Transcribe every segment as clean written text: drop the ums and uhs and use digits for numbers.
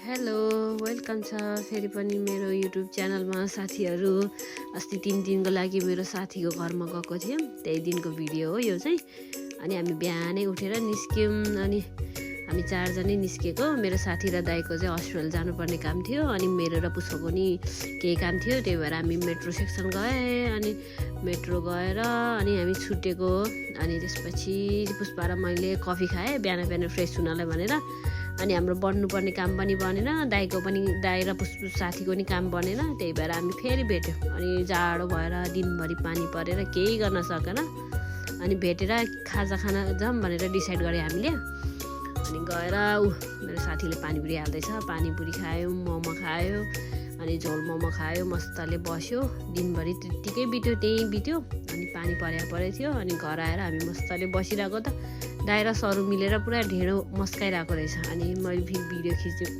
Hello welcome छ फेरि पनि मेरो युट्युब च्यानलमा साथीहरू। अस्ति 3 दिनको लागि मेरो साथीको घरमा गएको थियौँ, त्यही दिनको भिडियो हो यो चाहिँ। अनि हामी बिहानै उठेर निस्क्यौँ, अनि हामी 4 जनै निस्केको। मेरो साथी र दाइको चाहिँ हस्पिटल जानुपर्ने काम थियो, अनि मेरो र पुष्पको नि केही काम थियो, त्यही भएर हामी मेट्रो सेक्सन गए। अनि मेट्रो गएर अनि हामी छुटेको। अनि त्यसपछि पुष्पा र मैले कफी खाएँ बिहान बिहान फ्रेस हुनलाई भनेर। अनि हाम्रो बन्नुपर्ने काम पनि बनेन, दाइको पनि, दाइ र साथीको नि काम बनेन, त्यही भएर हामी फेरि भेट्यौँ। अनि जाडो भएर दिनभरि पानी परेर केही गर्न सकेन। अनि भेटेर खाजा खान जाऊँ भनेर डिसाइड गरेँ हामीले। अनि गएर मेरो साथीले पानीपुरी हाल्दैछ, पानीपुरी खायौँ, मोमो खायो, अनि झोल मोमो खायो, मस्तले बस्यो। दिनभरि त्यत्तिकै बित्यो, त्यहीँ बित्यो। अनि पानी परे थियो। अनि घर आएर हामी मस्तले बसिरहेको त दाइ र सरू मिलेर पुरा ढेँडो मस्काइरहेको रहेछ। अनि मैले फेरि भिडियो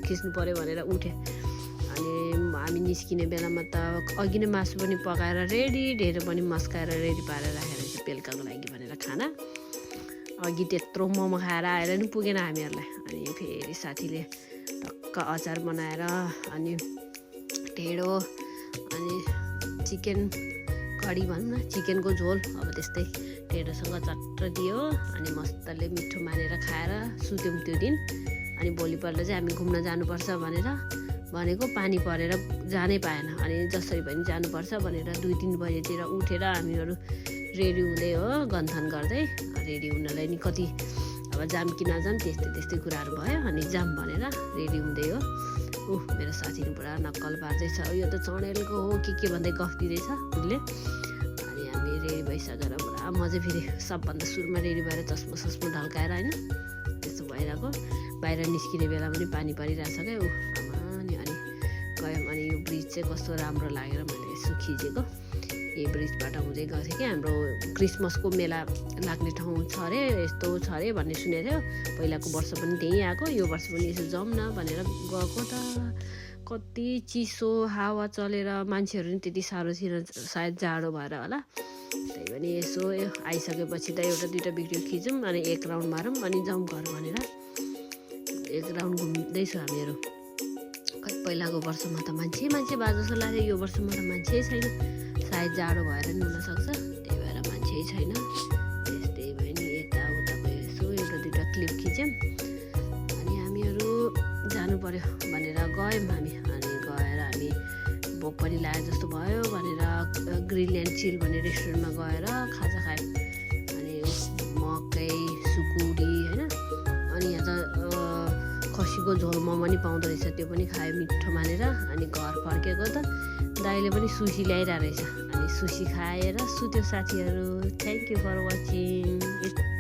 खिच्नु पऱ्यो भनेर उठेँ। अनि हामी निस्किने बेलामा त अघि नै मासु पनि पकाएर रेडी, ढेँडो पनि मस्काएर रेडी पारेर राखेर रहेछ बेलुकाको लागि भनेर खाना। अघि त्यत्रो मोमो खाएर आएर नि पुगेन हामीहरूलाई। अनि फेरि साथीले टक्क अचार बनाएर, अनि ढेँडो, अनि चिकन कडी भनौँ न, चिकनको झोल, अब त्यस्तै ढेँडोसँग चट्ट दियो। अनि मस्तले मिठो मानेर खाएर सुत्यौँ त्यो दिन। अनि भोलिपल्ट चाहिँ हामी घुम्न जानुपर्छ भनेको पानी परेर जानै पाएन। अनि जसरी पनि जानुपर्छ भनेर 2-3 बजेतिर उठेर हामीहरू रेडी हुँदै हो, गन्थन गर्दै रेडी हुनलाई नि कति अब जाम कि नजाम त्यस्तै कुराहरू भयो। अनि जाम भनेर रेडी हुँदै हो, मेरो साथीले पुरा नक्कल पार्दैछ, यो त चणेलको हो के भन्दै गफ दिँदैछ उसले। अनि हामी रेडी भइसकेर पुरा मजा, फेरि सबभन्दा सुरुमा रेडी भएर चस्मो ढल्काएर होइन त्यस्तो भइरहेको। बाहिर निस्किने बेला पनि पानी परिरहेछ क्या अनि गयौँ। अनि यो ब्रिज चाहिँ कस्तो राम्रो लागेर मैले यसो खिचेको। यही ब्रिजबाट हुँदै गएको थियो कि हाम्रो क्रिसमसको मेला लाग्ने ठाउँ छ अरे, यस्तो छ अरे भन्ने सुनेको थियो। पहिलाको वर्ष पनि त्यहीँ आएको, यो वर्ष पनि यसो जाउँ न भनेर गएको त कति चिसो हावा चलेर मान्छेहरू नि त्यति साह्रो थिएन, सायद जाडो भएर होला। त्यही पनि यसो आइसकेपछि त 1-2 भिडियो खिचौँ, अनि 1 राउन्ड मारौँ, अनि जाउँ घर भनेर 1 राउन्ड घुम्दैछु हामीहरू। खै पहिलाको वर्षमा त मान्छे भए जस्तो लाग्यो, यो वर्षमा त मान्छे छैन, सायद जाडो भएर नि हुनसक्छ, त्यही भएर मान्छे छैन। त्यस्तै भयो नि, यताउता भयो, यसो 1-2 क्लिप खिच्यौँ। अनि हामीहरू जानु पर्यो भनेर गयौँ हामी। अनि गएर हामी भोक पनि लाग्यो जस्तो भयो भनेर ग्रिनल्यान्ड चिल भन्ने रेस्टुरेन्टमा गएर खाजा खायौँ। अनि मकै, सुकुटी होइन, अनि यहाँ त खसीको झोल मोमो पनि पाउँदो रहेछ, त्यो पनि खायो मिठो मानेर। अनि घर फर्केको त दाइले पनि सुसी ल्याइरहेको रहेछ। अनि सुसी खाएर सुत्यो साथीहरू। Thank you for watching.